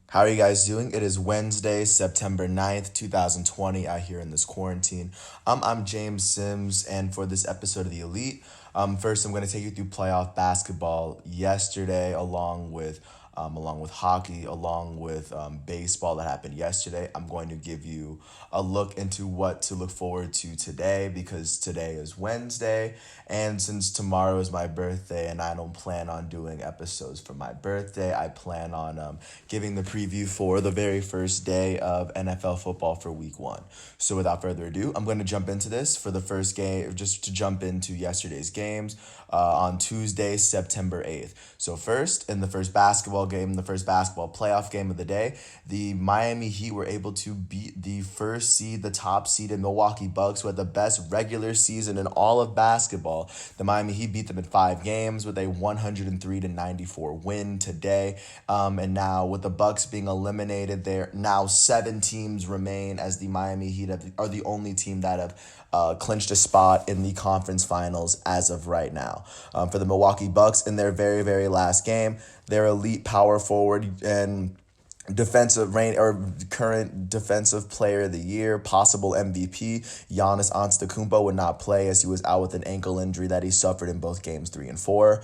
How are you guys doing? It is Wednesday, September 9th, 2020, out here in this quarantine. I'm James Sims, and for this episode of The Elite, first I'm going to take you through playoff basketball yesterday, along with hockey, along with baseball that happened yesterday. I'm going to give you a look into what to look forward to today because today is Wednesday, and since tomorrow is my birthday and I don't plan on doing episodes for my birthday, I plan on giving the preview for the very first day of NFL football for week one. So without further ado, I'm going to jump into this for the first game, just to jump into yesterday's games on Tuesday, September 8th. So first, in the first basketball game, the first basketball playoff game of the day, the Miami Heat were able to beat the first seed, the top seed in Milwaukee Bucks, who had the best regular season in all of basketball. The Miami Heat beat them in 5 games with a 103-94 win today. And now with the Bucks being eliminated, there now 7 teams remain as the Miami Heat are the only team that have clinched a spot in the conference finals as of right now. For the Milwaukee Bucks, in their very, very last game, their elite power forward and current defensive player of the year, possible MVP, Giannis Antetokounmpo would not play as he was out with an ankle injury that he suffered in both games 3 and 4.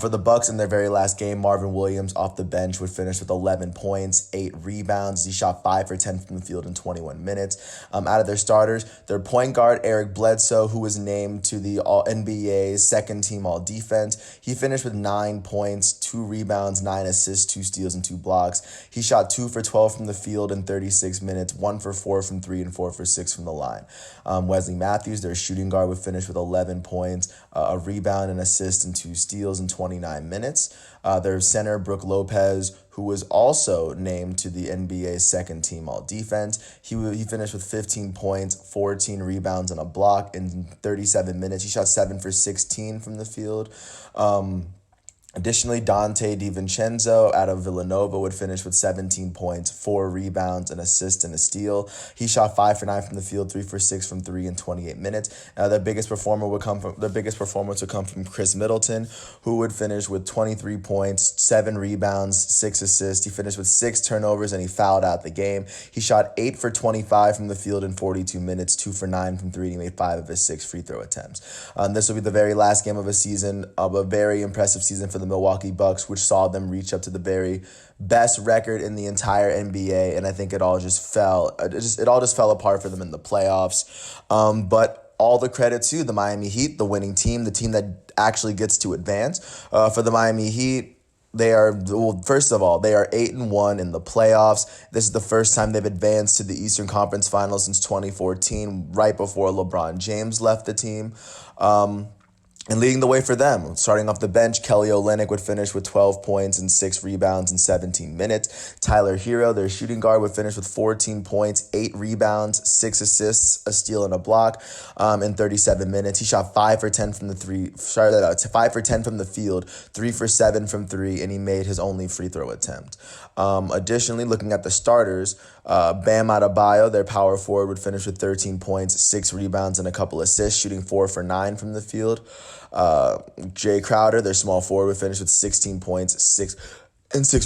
For the Bucks in their very last game, Marvin Williams off the bench would finish with 11 points, 8 rebounds. He shot 5 for 10 from the field in 21 minutes. Out of their starters, their point guard Eric Bledsoe, who was named to the All NBA's second team All Defense, he finished with 9 points, 2 rebounds, 9 assists, 2 steals, and 2 blocks. He shot 2 for 12 from the field in 36 minutes, 1 for 4 from 3, and 4 for 6 from the line. Wesley Matthews, their shooting guard, would finish with 11 points, a rebound, an assist, and 2 steals in 29 minutes. Their center, Brook Lopez, who was also named to the NBA's second team All Defense. He finished with 15 points, 14 rebounds, and a block in 37 minutes. He shot 7 for 16 from the field. Additionally, Dante DiVincenzo out of Villanova would finish with 17 points, 4 rebounds, an assist, and a steal. He shot 5 for 9 from the field, 3 for 6 from 3 in 28 minutes. Their biggest performance would come from Chris Middleton, who would finish with 23 points, 7 rebounds, 6 assists. He finished with 6 turnovers and he fouled out the game. He shot 8 for 25 from the field in 42 minutes, 2 for 9 from 3, and he made 5 of his 6 free throw attempts. This will be the very last game of a very impressive season for the Milwaukee Bucks, which saw them reach up to the very best record in the entire NBA, and I think it all just fell apart for them in the playoffs. But all the credit to the Miami Heat, the winning team, the team that actually gets to advance. For the Miami Heat, first of all, they are 8-1 in the playoffs. This is the first time they've advanced to the Eastern Conference Finals since 2014, right before LeBron James left the team. And leading the way for them, starting off the bench, Kelly Olynyk would finish with 12 points and 6 rebounds in 17 minutes. Tyler Hero, their shooting guard, would finish with 14 points, 8 rebounds, 6 assists, a steal, and a block in 37 minutes. He shot 5 for 10 from the field, 3 for 7 from 3, and he made his only free throw attempt. Additionally, looking at the starters, Bam Adebayo, their power forward, would finish with 13 points, 6 rebounds, and a couple assists, shooting 4 for 9 from the field. Jay Crowder, their small forward, would finish with 16 points, 6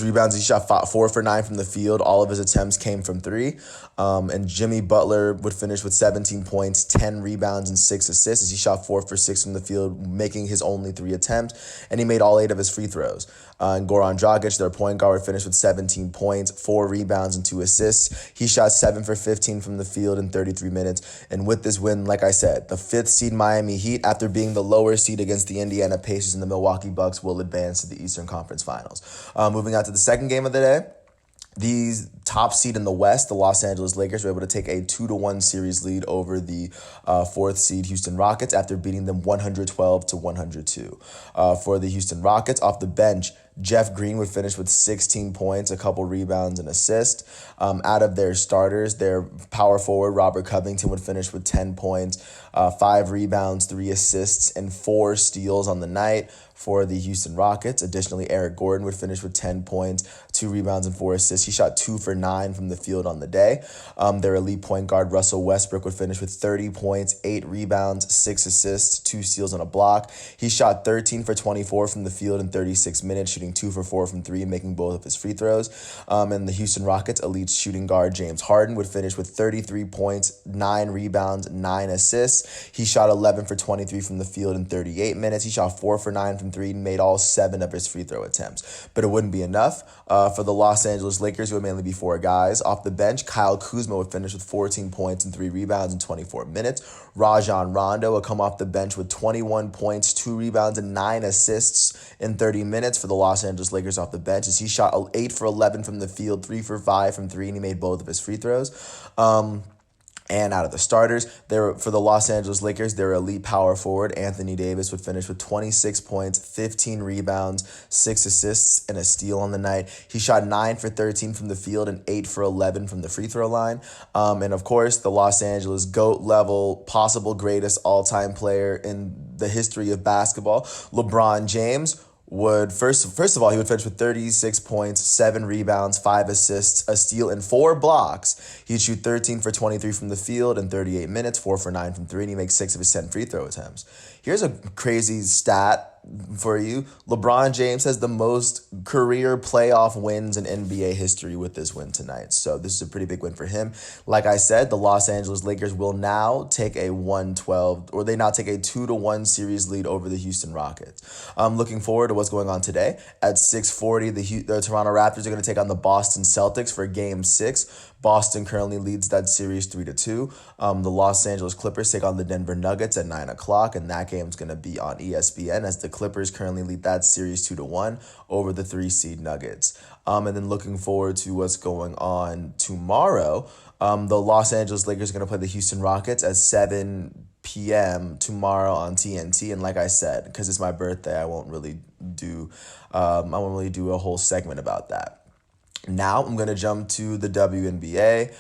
rebounds. He shot 4 for 9 from the field. All of his attempts came from 3. And Jimmy Butler would finish with 17 points, 10 rebounds, and 6 assists as he shot 4 for 6 from the field, making his only 3 attempts. And he made all 8 of his free throws. And Goran Dragic, their point guard, would finish with 17 points, 4 rebounds, and 2 assists. He shot 7 for 15 from the field in 33 minutes. And with this win, like I said, the 5th seed Miami Heat, after being the lower seed against the Indiana Pacers and the Milwaukee Bucks, will advance to the Eastern Conference Finals. Moving on to the second game of the day. The top seed in the West, the Los Angeles Lakers, were able to take a 2-1 series lead over the 4th seed Houston Rockets after beating them 112-102. For the Houston Rockets, off the bench, Jeff Green would finish with 16 points, a couple rebounds, and assist. Out of their starters, their power forward, Robert Covington, would finish with 10 points, 5 rebounds, 3 assists, and 4 steals on the night for the Houston Rockets. Additionally, Eric Gordon would finish with 10 points, 2 rebounds, and 4 assists. He shot 2 for 9 from the field on the day. Their elite point guard, Russell Westbrook, would finish with 30 points, 8 rebounds, 6 assists, 2 steals, and a block. He shot 13 for 24 from the field in 36 minutes, shooting 2 for 4 from 3, making both of his free throws. And the Houston Rockets elite shooting guard, James Harden, would finish with 33 points, 9 rebounds, 9 assists. He shot 11 for 23 from the field in 38 minutes. He shot 4 for 9 from 3 and made all 7 of his free throw attempts. But it wouldn't be enough. For the Los Angeles Lakers, it would mainly be 4 guys. Off the bench, Kyle Kuzma would finish with 14 points and 3 rebounds in 24 minutes. Rajon Rondo would come off the bench with 21 points, 2 rebounds, and 9 assists in 30 minutes for the Los Angeles Lakers off the bench, as he shot 8 for 11 from the field, 3 for 5 from 3, and he made both of his free throws. And out of the starters, for the Los Angeles Lakers, their elite power forward, Anthony Davis, would finish with 26 points, 15 rebounds, 6 assists, and a steal on the night. He shot 9 for 13 from the field and 8 for 11 from the free throw line. And of course, the Los Angeles GOAT level, possible greatest all-time player in the history of basketball, LeBron James, would first of all, he would finish with 36 points, 7 rebounds, 5 assists, a steal, and 4 blocks. He'd shoot 13 for 23 from the field in 38 minutes, 4 for 9 from 3, and he makes 6 of his 10 free throw attempts. Here's a crazy stat for you. LeBron James has the most career playoff wins in NBA history with this win tonight. So this is a pretty big win for him. Like I said, the Los Angeles Lakers will now take a 2-1 series lead over the Houston Rockets. I'm looking forward to what's going on today. At 6:40, the Toronto Raptors are going to take on the Boston Celtics for Game 6. Boston currently leads that series 3-2. The Los Angeles Clippers take on the Denver Nuggets at 9 o'clock, and that game's going to be on ESPN, as the Clippers currently lead that series 2-1 over the 3-seed Nuggets. And then looking forward to what's going on tomorrow. The Los Angeles Lakers are going to play the Houston Rockets at 7 p.m. tomorrow on TNT. And like I said, because it's my birthday, I won't really do a whole segment about that. Now I'm going to jump to the WNBA,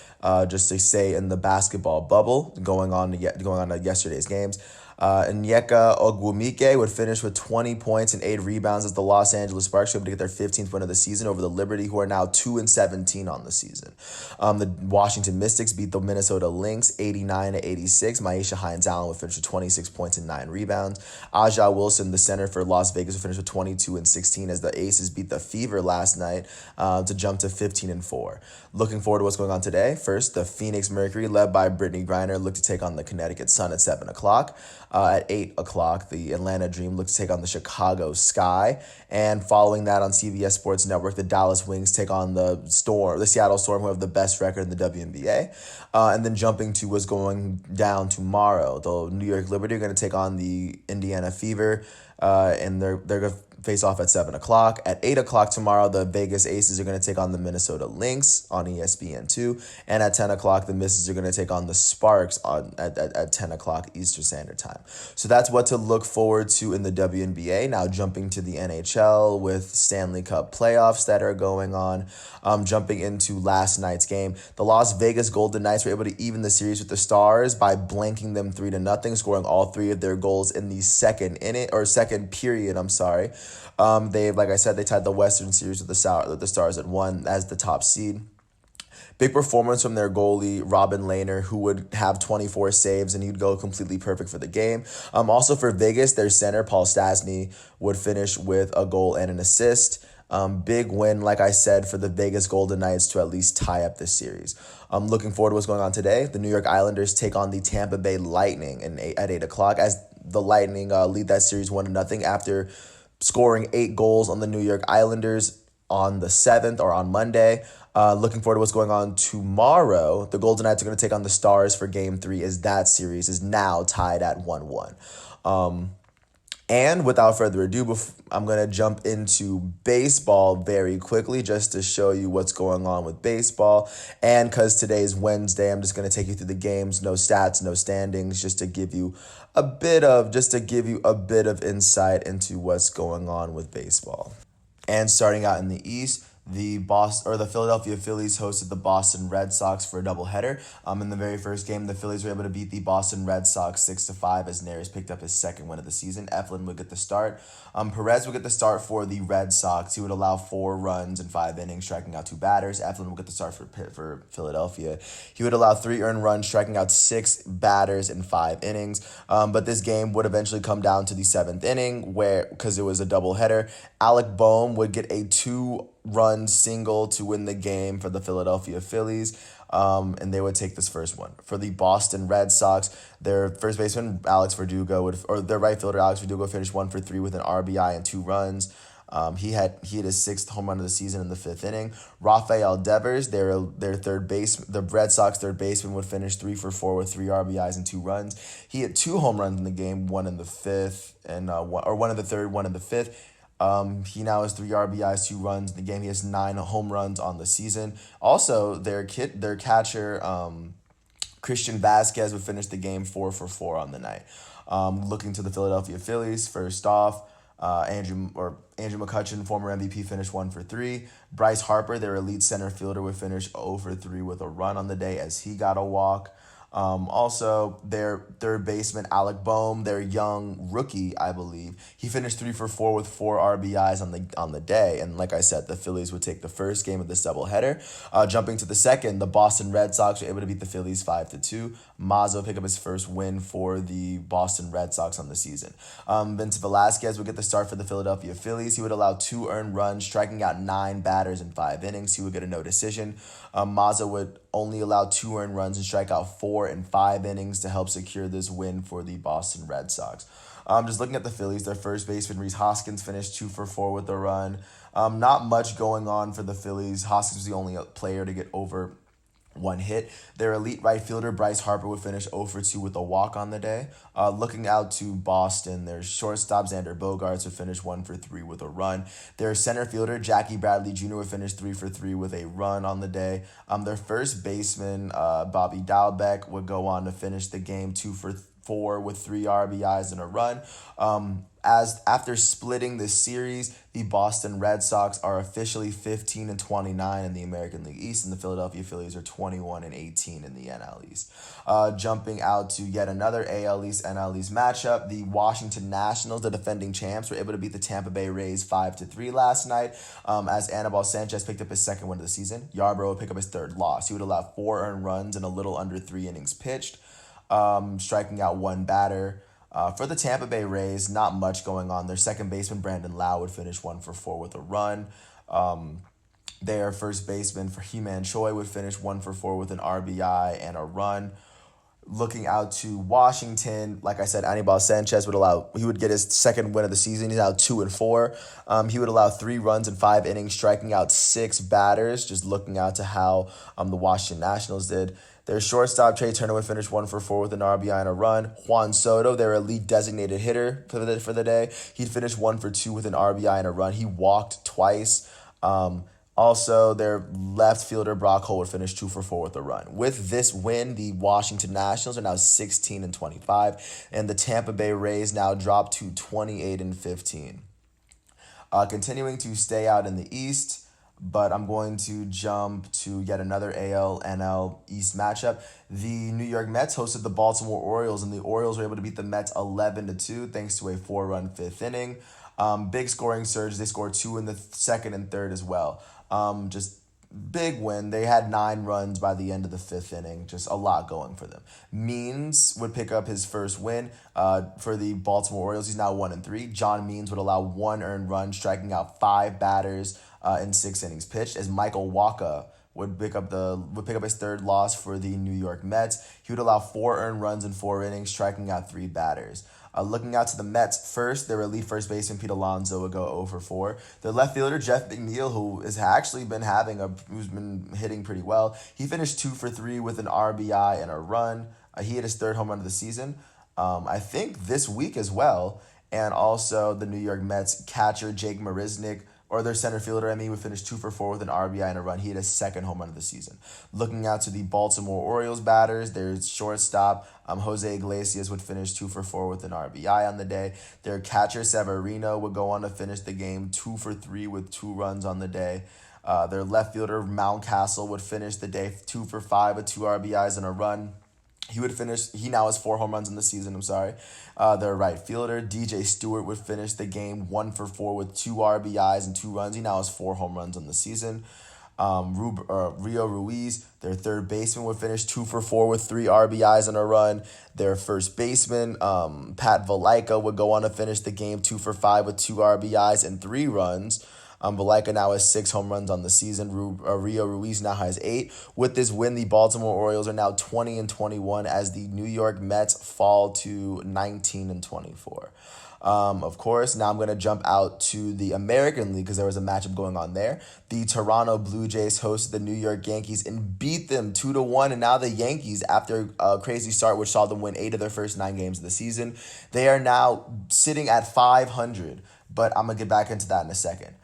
just to say in the basketball bubble going on to yesterday's games. Onyeka Ogwumike would finish with 20 points and 8 rebounds as the Los Angeles Sparks were able to get their 15th win of the season over the Liberty, who are now 2-17 on the season. The Washington Mystics beat the Minnesota Lynx 89-86. Maisha Hines-Allen would finish with 26 points and 9 rebounds. Aja Wilson, the center for Las Vegas, would finish with 22-16 as the Aces beat the Fever last night to jump to 15-4. Looking forward to what's going on today. First, the Phoenix Mercury, led by Brittany Griner, look to take on the Connecticut Sun at 7 o'clock. At 8 o'clock, the Atlanta Dream look to take on the Chicago Sky. And following that on CBS Sports Network, the Dallas Wings take on the Seattle Storm, who have the best record in the WNBA. And then jumping to what's going down tomorrow, the New York Liberty are going to take on the Indiana Fever, and they're going to face off at 7 o'clock. At 8 o'clock tomorrow, the Vegas Aces are going to take on the Minnesota Lynx on ESPN2. And at 10 o'clock, the Misses are going to take on the Sparks at 10 o'clock Eastern Standard Time. So that's what to look forward to in the WNBA. Now jumping to the NHL with Stanley Cup playoffs that are going on. Jumping into last night's game, the Las Vegas Golden Knights were able to even the series with the Stars by blanking them 3-0, scoring all 3 of their goals in the second period. Like I said, they tied the Western Series with the Stars at 1 as the top seed. Big performance from their goalie, Robin Lehner, who would have 24 saves, and he'd go completely perfect for the game. Also for Vegas, their center, Paul Stastny, would finish with a goal and an assist. Big win, like I said, for the Vegas Golden Knights to at least tie up this series. I'm looking forward to what's going on today. The New York Islanders take on the Tampa Bay Lightning at 8 o'clock as the Lightning lead that series 1-0 after scoring 8 goals on the New York Islanders on the 7th or on Monday. Looking forward to what's going on tomorrow. The Golden Knights are going to take on the Stars for Game 3 as that series is now tied at 1-1. And without further ado, I'm going to jump into baseball very quickly just to show you what's going on with baseball. And because today is Wednesday, I'm just going to take you through the games, no stats, no standings, just to give you a bit of insight into what's going on with baseball. And starting out in the East, The Philadelphia Phillies hosted the Boston Red Sox for a doubleheader. In the very first game, the Phillies were able to beat the Boston Red Sox 6-5 as Neris picked up his second win of the season. Eflin would get the start. Perez would get the start for the Red Sox. He would allow 4 runs in 5 innings, striking out 2 batters. Eflin would get the start for Philadelphia. He would allow 3 earned runs, striking out 6 batters in 5 innings. But this game would eventually come down to the seventh inning, where because it was a doubleheader, Alec Bohm would get a 2-run single to win the game for the Philadelphia Phillies. And they would take this first one. For the Boston Red Sox, their first baseman, their right fielder, Alex Verdugo, finished 1 for 3 with an RBI and 2 runs. He hit his 6th home run of the season in the 5th inning. Rafael Devers, the Red Sox third baseman, would finish 3 for 4 with 3 RBIs and 2 runs. He hit 2 home runs in the game, one in the 5th and one in the 3rd, one in the 5th. He now has 3 RBIs, 2 runs in the game. He has 9 home runs on the season. Also, their catcher, Christian Vasquez, would finish the game 4 for 4 on the night. Looking to the Philadelphia Phillies, first off, Andrew McCutchen, former MVP, finished 1 for 3. Bryce Harper, their elite center fielder, would finish 0 for 3 with a run on the day as he got a walk. Also, their third baseman, Alec Bohm, their young rookie, I believe, he finished 3 for 4 with 4 RBIs on the day. And like I said, the Phillies would take the first game of this doubleheader. Jumping to the second, the Boston Red Sox were able to beat the Phillies 5-2. Mazza would pick up his first win for the Boston Red Sox on the season. Vince Velasquez would get the start for the Philadelphia Phillies. He would allow 2 earned runs, striking out 9 batters in 5 innings. He would get a no decision. Mazza would only allow 2 earned runs and strike out 4 in 5 innings to help secure this win for the Boston Red Sox. Just looking at the Phillies, their first baseman, Rhys Hoskins, finished 2 for 4 with a run. Not much going on for the Phillies. Hoskins was the only player to get over 1 hit. Their elite right fielder, Bryce Harper, would finish 0 for 2 with a walk on the day. Looking out to Boston, their shortstop, Xander Bogaerts, would finish 1 for 3 with a run. Their center fielder, Jackie Bradley Jr., would finish 3 for 3 with a run on the day. Their first baseman, Bobby Dalbec, would go on to finish the game 2 for 4 with 3 RBIs and a run. As after splitting this series, the Boston Red Sox are officially 15-29 in the American League East, and the Philadelphia Phillies are 21-18 in the NL East. Jumping out to yet another AL East NL East matchup, the Washington Nationals, the defending champs, were able to beat the Tampa Bay Rays 5-3 last night. As Anibal Sanchez picked up his second win of the season, Yarbrough would pick up his third loss. He would allow 4 earned runs in a little under 3 innings pitched, striking out 1 batter. For the Tampa Bay Rays, not much going on. Their second baseman, Brandon Lau, would finish 1 for 4 with a run. Their first baseman, He-Man Choi, would finish 1 for 4 with an RBI and a run. Looking out to Washington, like I said, Anibal Sanchez would get his second win of the season. He's now 2-4. He would allow 3 runs in 5 innings, striking out 6 batters. Just looking out to how the Washington Nationals did. Their shortstop, Trey Turner, would finish 1 for 4 with an RBI and a run. Juan Soto, their elite designated hitter for the day, he'd finish 1 for 2 with an RBI and a run. He walked twice. Also, their left fielder, Brock Holt, would finish 2 for 4 with a run. With this win, the Washington Nationals are now 16-25, and the Tampa Bay Rays now drop to 28-15. Continuing to stay out in the East, but I'm going to jump to yet another AL-NL East matchup. The New York Mets hosted the Baltimore Orioles, and the Orioles were able to beat the Mets 11-2 thanks to a 4-run 5th inning. Big scoring surge. They scored 2 in the second and third as well. Just big win. They had 9 runs by the end of the 5th inning. Just a lot going for them. Means would pick up his first win for the Baltimore Orioles. He's now 1-3. John Means would allow 1 earned run, striking out 5 batters in 6 innings pitched. As Michael Wacha would pick up his third loss for the New York Mets. He would allow 4 earned runs in 4 innings, striking out 3 batters. Looking out to the Mets first, their elite first baseman, Pete Alonso, would go 0 for 4. Their left fielder, Jeff McNeil, who's been hitting pretty well, he finished 2 for 3 with an RBI and a run. He hit his 3rd home run of the season, I think this week as well. And also the New York Mets catcher, Jake Marisnick, or their center fielder, would finish 2 for 4 with an RBI and a run. He had his 2nd home run of the season. Looking out to the Baltimore Orioles batters, their shortstop, Jose Iglesias, would finish 2 for 4 with an RBI on the day. Their catcher, Severino, would go on to finish the game 2 for 3 with 2 runs on the day. Their left fielder, Mountcastle, would finish the day 2 for 5 with 2 RBIs and a run. He now has 4 home runs in the season, I'm sorry. Their right fielder, DJ Stewart, would finish the game 1 for 4 with 2 RBIs and 2 runs. He now has 4 home runs on the season. Rio Ruiz, their third baseman, would finish 2 for 4 with 3 RBIs and a run. Their first baseman, Pat Valaika, would go on to finish the game 2 for 5 with 2 RBIs and 3 runs. Valaika now has 6 home runs on the season. Rio Ruiz now has 8. With this win, the Baltimore Orioles are now 20-21 as the New York Mets fall to 19-24. Of course, now I'm going to jump out to the American League because there was a matchup going on there. The Toronto Blue Jays hosted the New York Yankees and beat them 2-1. And now the Yankees, after a crazy start, which saw them win 8 of their first 9 games of the season, they are now sitting at 500. But I'm going to get back into that in a second.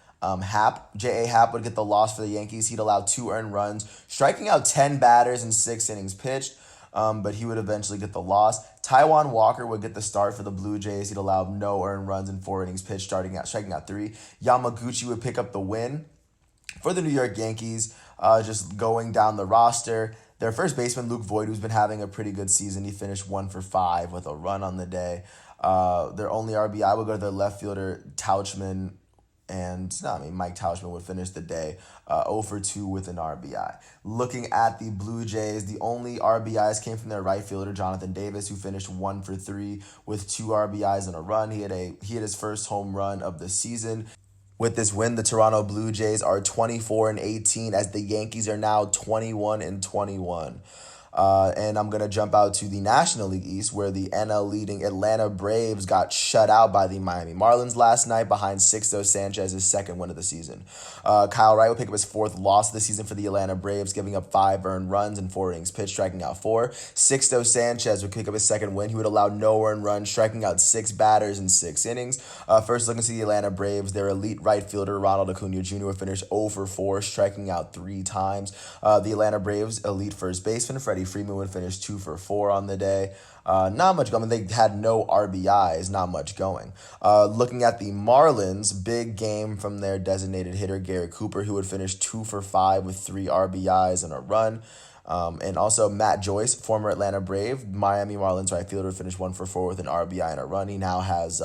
J.A. Happ would get the loss for the Yankees. He'd allow 2 earned runs, striking out 10 batters in 6 innings pitched, but he would eventually get the loss. Taijuan Walker would get the start for the Blue Jays. He'd allow no earned runs in 4 innings pitched, striking out 3. Yamaguchi would pick up the win for the New York Yankees. Just going down the roster, their first baseman, Luke Voit, who's been having a pretty good season, he finished 1 for 5 with a run on the day. Their only RBI would go to their left fielder, Tauchman, Mike Tauchman would finish the day 0 for 2 with an RBI. Looking at the Blue Jays, the only RBIs came from their right fielder, Jonathan Davis, who finished 1 for 3 with 2 RBIs and a run. He had his first home run of the season. With this win, the Toronto Blue Jays are 24-18 as the Yankees are now 21-21. And I'm going to jump out to the National League East, where the NL leading Atlanta Braves got shut out by the Miami Marlins last night behind Sixto Sanchez's second win of the season. Kyle Wright will pick up his 4th loss of the season for the Atlanta Braves, giving up 5 earned runs in 4 innings pitched, striking out 4. Sixto Sanchez would pick up his second win. He would allow no earned runs, striking out 6 batters in 6 innings. First, looking to the Atlanta Braves, their elite right fielder, Ronald Acuna Jr., would finish 0 for 4, striking out 3 times. The Atlanta Braves' elite first baseman, Freddie Freeman, would finish 2 for 4 on the day. Not much going. They had no RBIs, not much going. Looking at the Marlins, big game from their designated hitter, Gary Cooper, who would finish 2 for 5 with 3 RBIs and a run. And also Matt Joyce, former Atlanta Brave, Miami Marlins right fielder, finished 1 for 4 with an RBI and a run. He now has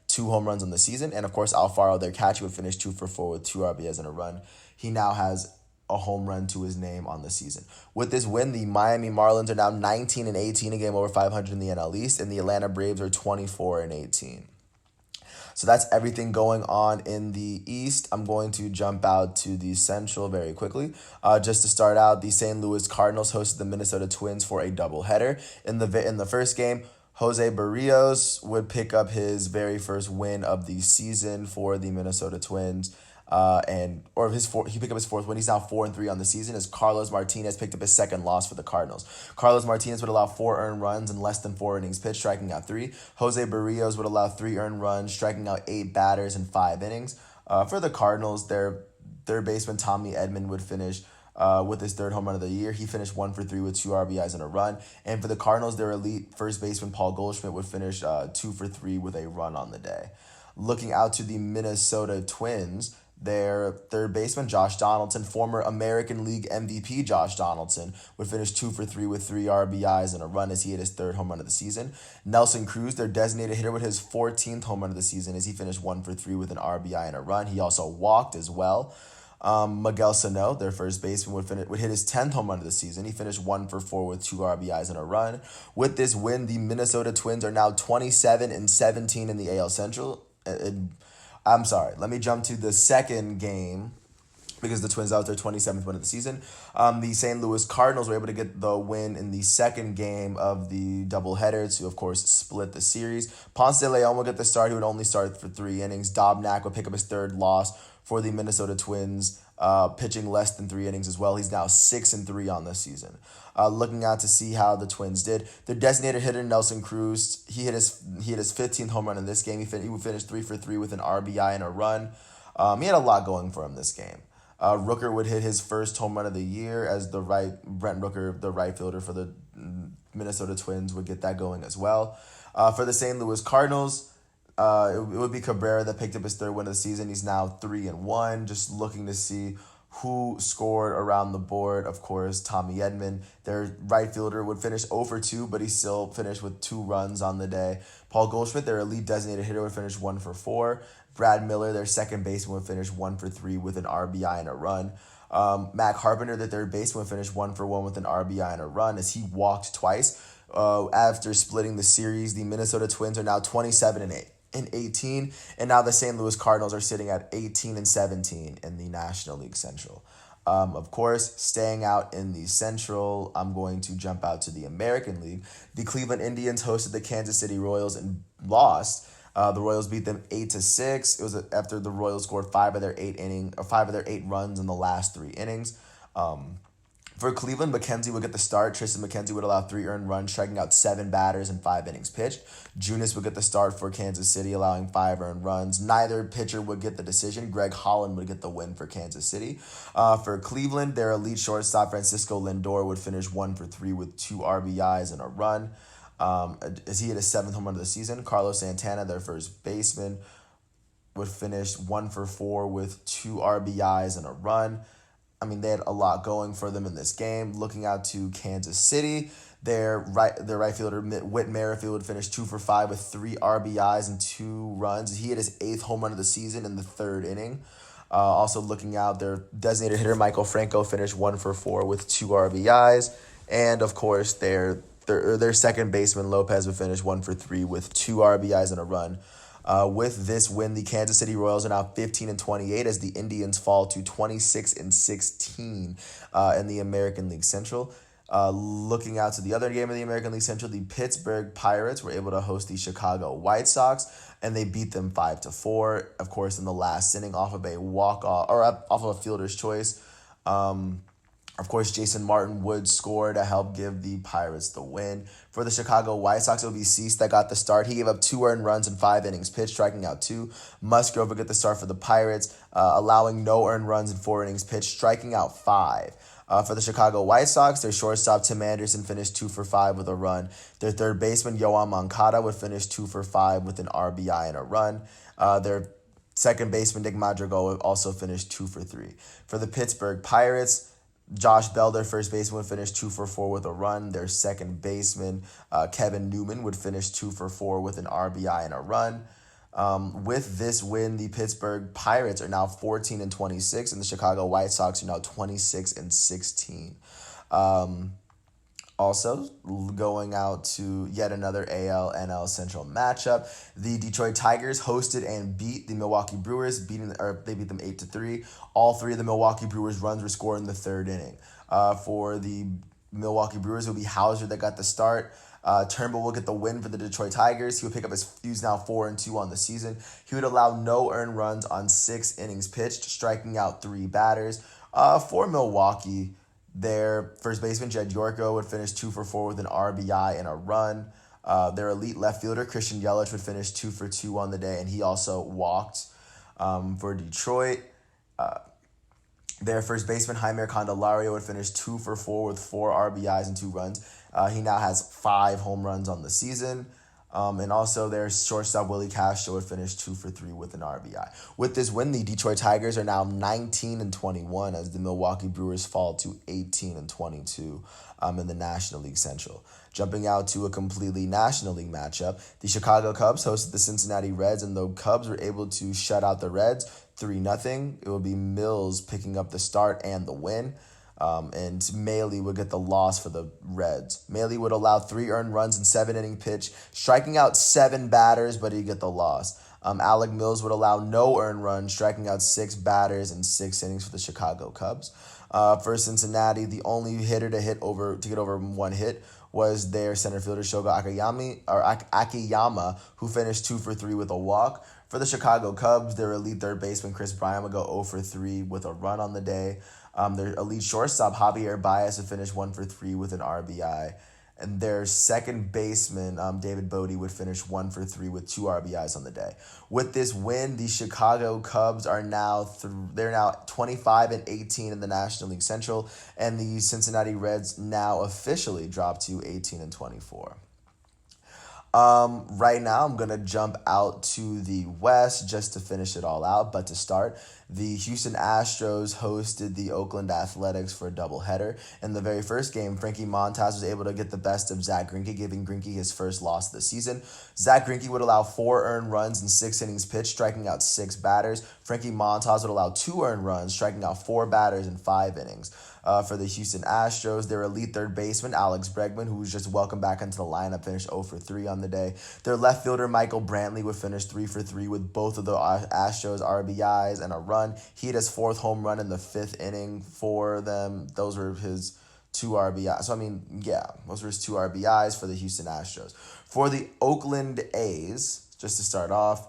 2 home runs on the season. And of course, Alfaro, their catcher, would finish 2 for 4 with 2 RBIs and a run. He now has a home run to his name on the season. With this win, the Miami Marlins are now 19-18, a game over 500 in the NL East, and the Atlanta Braves are 24-18. So that's everything going on in the East. I'm going to jump out to the Central very quickly. Just to start out, the St. Louis Cardinals hosted the Minnesota Twins for a doubleheader. In the first game, Jose Barrios would pick up his very first win of the season for the Minnesota Twins. He picked up his 4th win. He's now 4-3 on the season as Carlos Martinez picked up his second loss for the Cardinals. Carlos Martinez would allow 4 earned runs in less than 4 innings pitched, striking out 3. Jose Barrios would allow 3 earned runs, striking out 8 batters in 5 innings. For the Cardinals, their third baseman Tommy Edman would finish with his 3rd home run of the year. He finished 1 for 3 with 2 RBIs and a run. And for the Cardinals, their elite first baseman Paul Goldschmidt would finish 2 for 3 with a run on the day. Looking out to the Minnesota Twins, their third baseman, Josh Donaldson, former American League MVP Josh Donaldson, would finish 2 for 3 with 3 RBIs and a run as he hit his 3rd home run of the season. Nelson Cruz, their designated hitter, with his 14th home run of the season as he finished 1 for 3 with an RBI and a run. He also walked as well. Miguel Sano, their first baseman, would hit his 10th home run of the season. He finished 1 for 4 with 2 RBIs and a run. With this win, the Minnesota Twins are now 27-17 in the AL Central. I'm sorry, let me jump to the second game because the Twins, that was their 27th win of the season. The St. Louis Cardinals were able to get the win in the second game of the doubleheader to, of course, split the series. Ponce de Leon would get the start. He would only start for 3 innings. Dobnak would pick up his 3rd loss for the Minnesota Twins, pitching less than 3 innings as well. He's now 6-3 on this season. Looking out to see how the Twins did. Their designated hitter, Nelson Cruz, he hit his 15th home run in this game. He would finish 3 for 3 with an RBI and a run. He had a lot going for him this game. Rooker would hit his first home run of the year as Brent Rooker, the right fielder for the Minnesota Twins, would get that going as well. For the St. Louis Cardinals, it would be Cabrera that picked up his 3rd win of the season. He's now 3-1. Just looking to see who scored around the board. Of course, Tommy Edman, their right fielder, would finish 0 for 2, but he still finished with 2 runs on the day. Paul Goldschmidt, their elite designated hitter, would finish 1 for 4. Brad Miller, their second baseman, would finish 1 for 3 with an RBI and a run. Mac Carpenter, the third baseman, would finish 1 for 1 with an RBI and a run as he walked twice. After splitting the series, the Minnesota Twins are now 27-18, and now the St. Louis Cardinals are sitting at 18-17 in the National League Central. Of course, staying out in the Central, I'm going to jump out to the American League. The Cleveland Indians hosted the Kansas City Royals and lost. The Royals beat them 8-6. It was after the Royals scored 5 of their 8 runs in the last 3 innings. For Cleveland, McKenzie would get the start. Tristan McKenzie would allow 3 earned runs, striking out 7 batters in 5 innings pitched. Junis would get the start for Kansas City, allowing 5 earned runs. Neither pitcher would get the decision. Greg Holland would get the win for Kansas City. For Cleveland, their elite shortstop, Francisco Lindor, would finish 1 for 3 with 2 RBIs and a run. As he hit his 7th home run of the season. Carlos Santana, their first baseman, would finish 1 for 4 with 2 RBIs and a run. I mean, they had a lot going for them in this game. Looking out to Kansas City, their right fielder, Whit Merrifield, would finish 2 for 5 with 3 RBIs and 2 runs. He hit his 8th home run of the season in the 3rd inning. Also looking out, their designated hitter, Michael Franco, finished 1 for 4 with 2 RBIs. And, of course, their second baseman, Lopez, would finish 1 for 3 with 2 RBIs and a run. With this win, the Kansas City Royals are now 15-28 as the Indians fall to 26-16 in the American League Central. Looking out to the other game of the American League Central, the Pittsburgh Pirates were able to host the Chicago White Sox, and they beat them 5-4. Of course, in the last inning, off of a walk-off or off of a fielder's choice. Of course, Jason Martin would score to help give the Pirates the win. For the Chicago White Sox, it would be Cease that got the start. He gave up 2 earned runs in 5 innings pitched, striking out 2. Musgrove would get the start for the Pirates, allowing no earned runs in 4 innings pitched, striking out 5. For the Chicago White Sox, their shortstop, Tim Anderson, finished 2 for 5 with a run. Their third baseman, Yoan Moncada, would finish 2 for 5 with an RBI and a run. Their second baseman, Nick Madrigal, would also finish 2 for 3. For the Pittsburgh Pirates, Josh Bell, their first baseman, would finish 2 for 4 with a run. Their second baseman, Kevin Newman, would finish 2 for 4 with an RBI and a run. With this win, the Pittsburgh Pirates are now 14-26, and the Chicago White Sox are now 26-16. Also, going out to yet another AL-NL Central matchup, the Detroit Tigers hosted and beat the Milwaukee Brewers, they beat them 8-3. All 3 of the Milwaukee Brewers runs were scored in the 3rd inning. For the Milwaukee Brewers, it would be Hauser that got the start. Turnbull will get the win for the Detroit Tigers. He would pick up he's now 4-2 on the season. He would allow no earned runs on 6 innings pitched, striking out 3 batters. For Milwaukee, their first baseman, Jed Yorko, would finish 2 for 4 with an RBI and a run. Their elite left fielder, Christian Yelich, would finish 2 for 2 on the day, and he also walked. For Detroit, their first baseman, Jaime Candelario, would finish 2 for 4 with 4 RBIs and 2 runs. He now has 5 home runs on the season. And also their shortstop, Willie Castro, would finish 2 for 3 with an RBI. With this win, the Detroit Tigers are now 19-21 as the Milwaukee Brewers fall to 18-22 in the National League Central. Jumping out to a completely National League matchup, the Chicago Cubs hosted the Cincinnati Reds, and the Cubs were able to shut out the Reds 3-0. It would be Mills picking up the start and the win. And Maile would get the loss for the Reds. Maile would allow 3 earned runs in 7 inning pitch, striking out 7 batters, but he'd get the loss. Alec Mills would allow no earned runs, striking out 6 batters in 6 innings for the Chicago Cubs. For Cincinnati, the only hitter to get over 1 hit was their center fielder Shogo Akiyama, who finished 2 for 3 with a walk. For the Chicago Cubs, their elite third baseman Chris Bryant would go 0 for 3 with a run on the day. Their elite shortstop, Javier Baez, would finish 1 for 3 with an RBI. And their second baseman, David Bodie, would finish 1 for 3 with 2 RBIs on the day. With this win, the Chicago Cubs are now 25-18 in the National League Central, and the Cincinnati Reds now officially dropped to 18-24. Right now, I'm going to jump out to the West just to finish it all out. But to start, the Houston Astros hosted the Oakland Athletics for a doubleheader. In the very first game, Frankie Montas was able to get the best of Zach Greinke, giving Greinke his first loss of the season. Zach Greinke would allow 4 earned runs in 6 innings pitched, striking out 6 batters. Frankie Montas would allow 2 earned runs, striking out 4 batters in 5 innings. For the Houston Astros, their elite third baseman, Alex Bregman, who was just welcomed back into the lineup, finished 0 for 3 on the day. Their left fielder, Michael Brantley, would finish 3 for 3 with both of the Astros RBIs and a run. He had his 4th home run in the 5th inning for them. Those were his 2 RBIs. So, those were his 2 RBIs for the Houston Astros. For the Oakland A's, just to start off,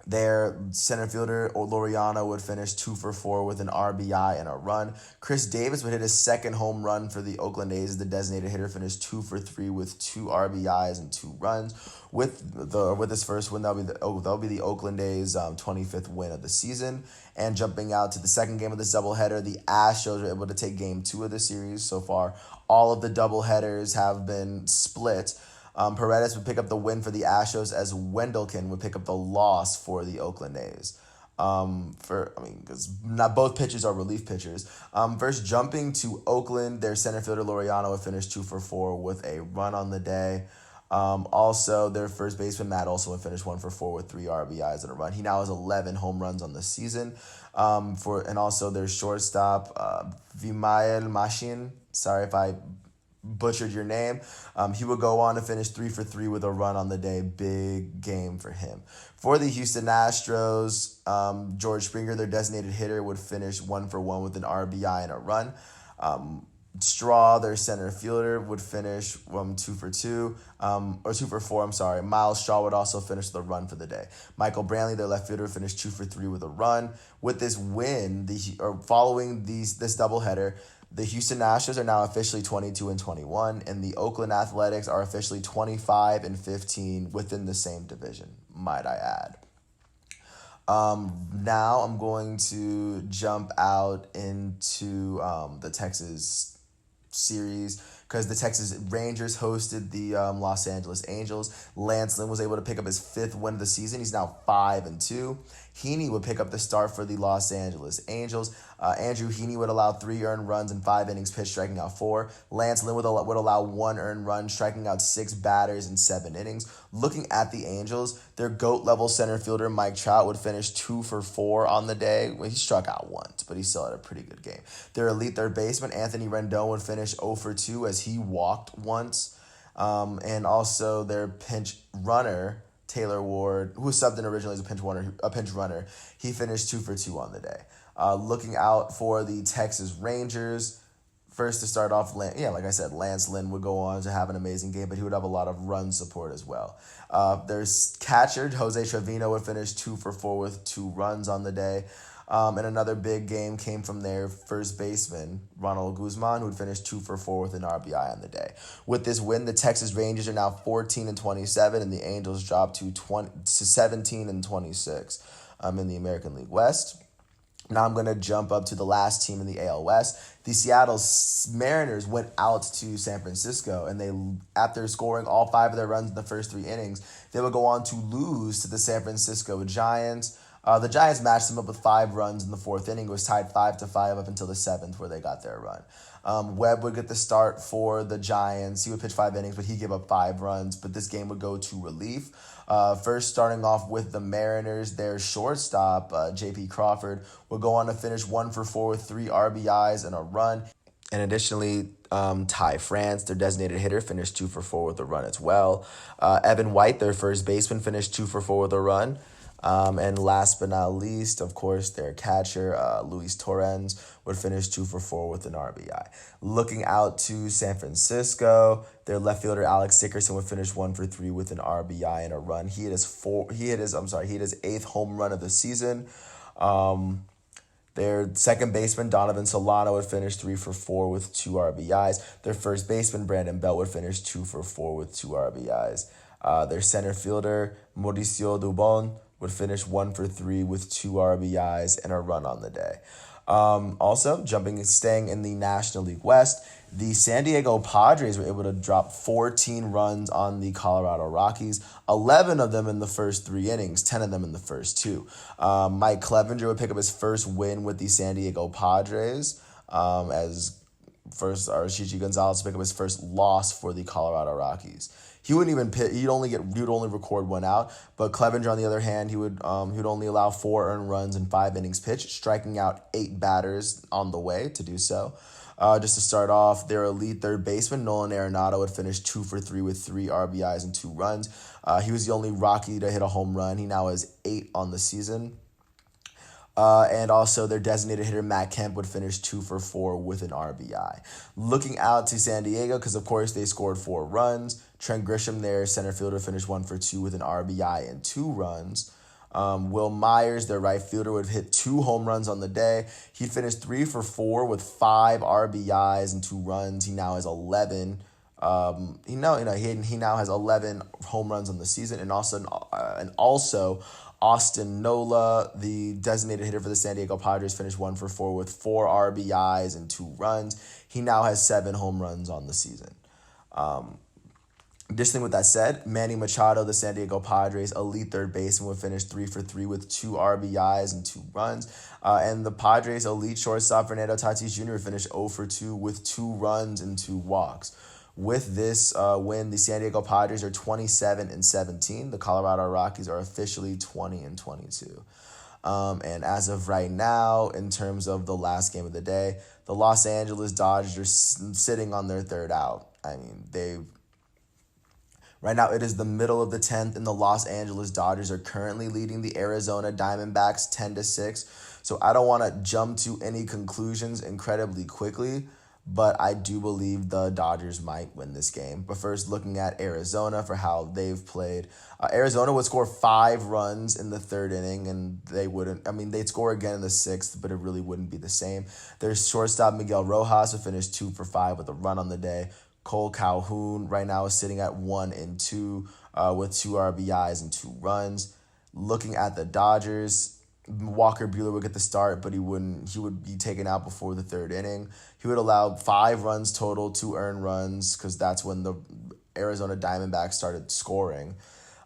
their center fielder, Laureano, would finish 2 for 4 with an RBI and a run. Chris Davis would hit his 2nd home run for the Oakland A's. The designated hitter finished 2 for 3 with 2 RBIs and 2 runs. With this first win, that'll be the Oakland A's 25th win of the season. And jumping out to the second game of this doubleheader, the Astros were able to take game 2 of the series. So far, all of the doubleheaders have been split. Paredes would pick up the win for the Astros as Wendelken would pick up the loss for the Oakland A's. Because not both pitchers are relief pitchers. First, jumping to Oakland, their center fielder Laureano would finish 2 for 4 with a run on the day. Also, their first baseman Matt Olson would finish 1 for 4 with 3 RBIs and a run. He now has 11 home runs on the season. And also their shortstop Vimael Machin. Sorry if I butchered your name. He would go on to finish 3 for 3 with a run on the day. Big game for him. For the Houston Astros, George Springer, their designated hitter, would finish 1 for 1 with an RBI and a run. Straw, their center fielder, would finish 2 for 2, or 2 for 4, I'm sorry. Miles Straw would also finish the run for the day. Michael Brantley, their left fielder, finished 2 for 3 with a run. With this win, following this doubleheader, the Houston Astros are now officially 22-21, and the Oakland Athletics are officially 25-15 within the same division, might I add. Now I'm going to jump out into the Texas series because the Texas Rangers hosted the Los Angeles Angels. Lance Lynn was able to pick up his 5th win of the season. He's now 5-2. Heaney would pick up the start for the Los Angeles Angels. Andrew Heaney would allow 3 earned runs in 5 innings pitched, striking out 4. Lance Lynn would allow 1 earned run, striking out 6 batters in 7 innings. Looking at the Angels, their GOAT-level center fielder Mike Trout would finish 2 for 4 on the day. Well, he struck out once, but he still had a pretty good game. Their elite third baseman Anthony Rendon would finish 0 for 2 as he walked once. And also their pinch runner Taylor Ward, who was subbed in originally as a pinch runner, he finished 2 for 2 on the day. Looking out for the Texas Rangers, first to start off, like I said, Lance Lynn would go on to have an amazing game, but he would have a lot of run support as well. There's catcher Jose Trevino would finish 2 for 4 with 2 runs on the day. And another big game came from their first baseman, Ronald Guzman, who would finish 2 for 4 with an RBI on the day. With this win, the Texas Rangers are now 14-27, and the Angels dropped to 17-26 in the American League West. Now I'm going to jump up to the last team in the AL West. The Seattle Mariners went out to San Francisco, and they, after scoring all 5 of their runs in the first 3 innings, they would go on to lose to the San Francisco Giants. The Giants matched them up with 5 runs in the 4th inning. It was tied 5-5 up until the 7th, where they got their run. Webb would get the start for the Giants. He would pitch 5 innings, but he gave up 5 runs. But this game would go to relief. First, starting off with the Mariners, their shortstop, J.P. Crawford, would go on to finish 1 for 4 with 3 RBIs and a run. And additionally, Ty France, their designated hitter, finished 2 for 4 with a run as well. Evan White, their first baseman, finished 2 for 4 with a run. And last but not least, of course, their catcher, Luis Torrens, would finish 2 for 4 with an RBI. Looking out to San Francisco, their left fielder, Alex Dickerson, would finish 1 for 3 with an RBI and a run. He hit his 8th home run of the season. Their second baseman, Donovan Solano, would finish 3 for 4 with 2 RBIs. Their first baseman, Brandon Belt, would finish 2 for 4 with 2 RBIs. Their center fielder, Mauricio Dubon, would finish 1 for 3 with 2 RBIs and a run on the day. Also, staying in the National League West, the San Diego Padres were able to drop 14 runs on the Colorado Rockies, 11 of them in the first 3 innings, 10 of them in the first two. Mike Clevenger would pick up his first win with the San Diego Padres, as first Gigi Gonzalez would pick up his first loss for the Colorado Rockies. He wouldn't even pit. He would only record one out. But Clevenger, on the other hand, he would only allow 4 earned runs in 5 innings pitched, striking out 8 batters on the way to do so. Just to start off, their elite third baseman Nolan Arenado would finish 2 for 3 with 3 RBIs and 2 runs. He was the only Rocky to hit a home run. He now has 8 on the season. And also their designated hitter Matt Kemp would finish 2 for 4 with an RBI. Looking out to San Diego, because of course they scored 4 runs. Trent Grisham, their center fielder, finished 1 for 2 with an RBI and 2 runs. Will Myers, their right fielder, would hit 2 home runs on the day. He finished 3 for 4 with 5 RBIs and 2 runs. He now has 11. He now has 11 home runs on the season, and also Austin Nola, the designated hitter for the San Diego Padres, finished 1 for 4 with 4 RBIs and 2 runs. He now has 7 home runs on the season. Additionally, with that said, Manny Machado, the San Diego Padres elite third baseman, would finish 3 for 3 with 2 RBIs and 2 runs. And the Padres elite shortstop Fernando Tatis Jr. would finish 0 for 2 with 2 runs and 2 walks. With this win, the San Diego Padres are 27-17. The Colorado Rockies are officially 20-22. And as of right now, in terms of the last game of the day, the Los Angeles Dodgers are sitting on their third out. I mean, right now, it is the middle of the 10th, and the Los Angeles Dodgers are currently leading the Arizona Diamondbacks 10-6. So I don't want to jump to any conclusions incredibly quickly, but I do believe the Dodgers might win this game. But first, looking at Arizona for how they've played. Arizona would score 5 runs in the 3rd inning, and they'd score again in the 6th, but it really wouldn't be the same. Their shortstop, Miguel Rojas, would finish 2 for 5 with a run on the day. Cole Calhoun right now is sitting at 1-2 with 2 RBIs and 2 runs. Looking at the Dodgers, Walker Buehler would get the start, but he would be taken out before the 3rd inning. He would allow 5 runs total, 2 earned runs, because that's when the Arizona Diamondbacks started scoring.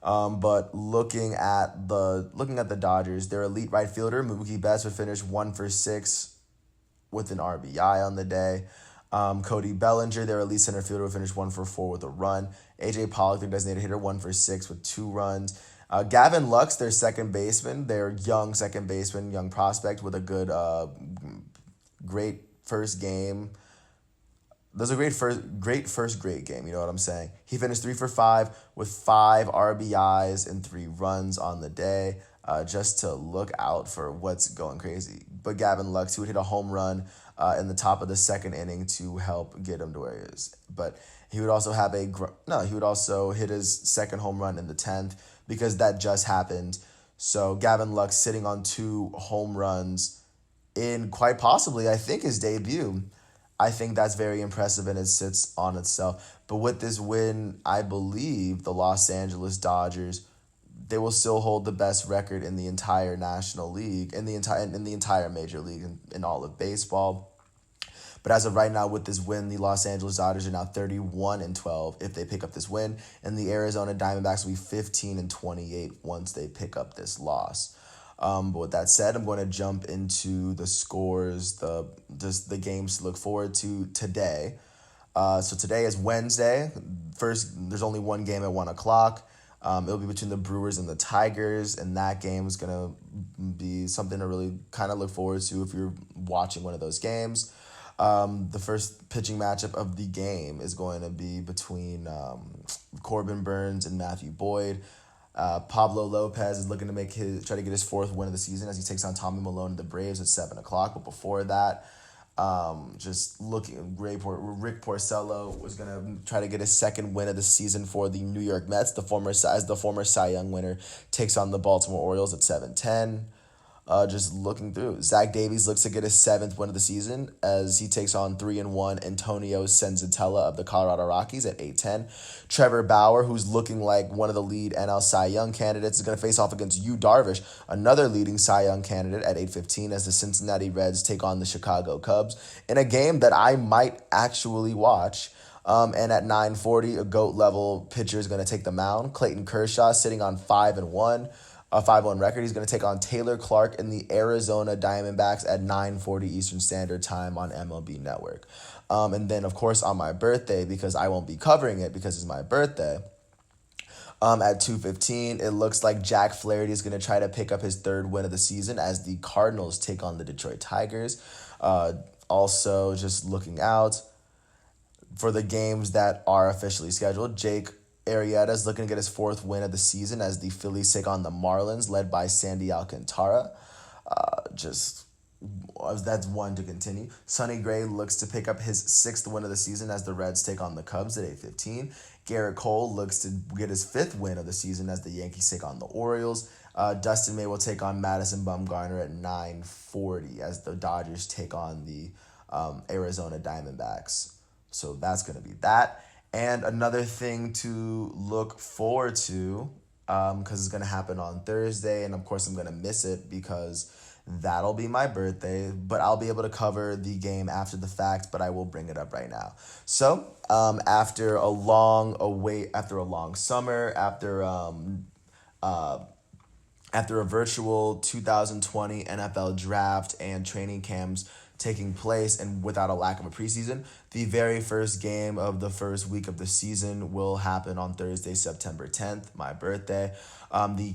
But looking at the Dodgers, their elite right fielder Mookie Betts would finish 1 for 6 with an RBI on the day. Cody Bellinger, their elite center fielder, would finish 1 for 4 with a run. AJ Pollock, their designated hitter, 1 for 6 with 2 runs. Gavin Lux, their second baseman, their young second baseman, young prospect with a good, great first game. There's a great first game, you know what I'm saying? He finished 3 for 5 with 5 RBIs and 3 runs on the day, just to look out for what's going crazy. But Gavin Lux, he would hit a home run in the top of the 2nd inning to help get him to where he is. But he would also hit his second home run in the 10th, because that just happened. So Gavin Lux sitting on 2 home runs in quite possibly, I think, his debut. I think that's very impressive, and it sits on itself. But with this win, I believe the Los Angeles Dodgers, they will still hold the best record in the entire National League, in the entire Major League, in all of baseball. But as of right now, with this win, the Los Angeles Dodgers are now 31-12 if they pick up this win, and the Arizona Diamondbacks will be 15-28 once they pick up this loss. But with that said, I'm going to jump into the scores, the games to look forward to today. So today is Wednesday. First, there's only one game at 1:00. It'll be between the Brewers and the Tigers, and that game is going to be something to really kind of look forward to if you're watching one of those games. The first pitching matchup of the game is going to be between Corbin Burnes and Matthew Boyd. Pablo Lopez is looking to try to get his 4th win of the season as he takes on Tommy Milone and the Braves at 7:00. But before that, Rick Porcello was going to try to get his 2nd win of the season for the New York Mets. The former Cy Young winner takes on the Baltimore Orioles at 7:10. Just looking through, Zach Davies looks to get his seventh win of the season as he takes on 3-1 Antonio Senzatella of the Colorado Rockies at 8-10. Trevor Bauer, who's looking like one of the lead NL Cy Young candidates, is going to face off against Yu Darvish, another leading Cy Young candidate, at 8:15 as the Cincinnati Reds take on the Chicago Cubs in a game that I might actually watch. And at 9:40, a GOAT level pitcher is going to take the mound. Clayton Kershaw sitting on 5-1, a 5-1 record. He's going to take on Taylor Clark in the Arizona Diamondbacks at 9:40 Eastern Standard Time on MLB Network. And then, of course, on my birthday, because I won't be covering it because it's my birthday, at 2:15, it looks like Jack Flaherty is going to try to pick up his third win of the season as the Cardinals take on the Detroit Tigers. Also, just looking out for the games that are officially scheduled, Jake Arrieta is looking to get his fourth win of the season as the Phillies take on the Marlins, led by Sandy Alcantara. Just That's one to continue. Sonny Gray looks to pick up his sixth win of the season as the Reds take on the Cubs at 8:15. Garrett Cole looks to get his fifth win of the season as the Yankees take on the Orioles. Dustin May will take on Madison Bumgarner at 9:40 as the Dodgers take on the Arizona Diamondbacks. So that's going to be that. And another thing to look forward to, because it's going to happen on Thursday, and of course I'm going to miss it because that'll be my birthday, but I'll be able to cover the game after the fact, but I will bring it up right now. So, after a long summer, after a virtual 2020 NFL draft and training camps taking place and without a lack of a preseason, the very first game of the first week of the season will happen on Thursday, September 10th, my birthday. The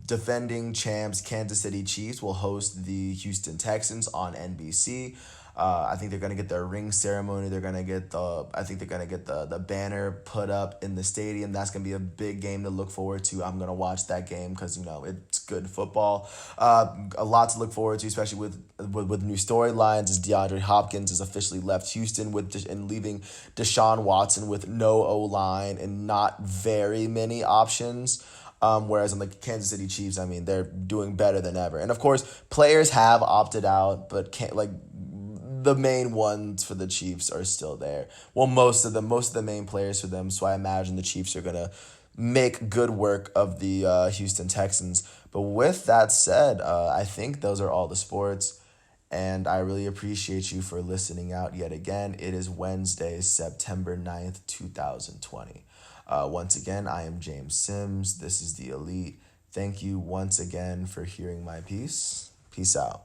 defending champs Kansas City Chiefs will host the Houston Texans on NBC. I think they're gonna get their ring ceremony. They're gonna get the banner put up in the stadium. That's gonna be a big game to look forward to. I'm gonna watch that game because it's good football. A lot to look forward to, especially with new storylines. As DeAndre Hopkins has officially left Houston and leaving Deshaun Watson with no O-line and not very many options. Whereas on the Kansas City Chiefs, they're doing better than ever. And of course, players have opted out, but the main ones for the Chiefs are still there. Well, most of the main players for them. So I imagine the Chiefs are gonna make good work of the Houston Texans. But with that said, I think those are all the sports. And I really appreciate you for listening out yet again. It is Wednesday, September 9th, 2020. Once again, I am James Sims. This is The Elite. Thank you once again for hearing my piece. Peace out.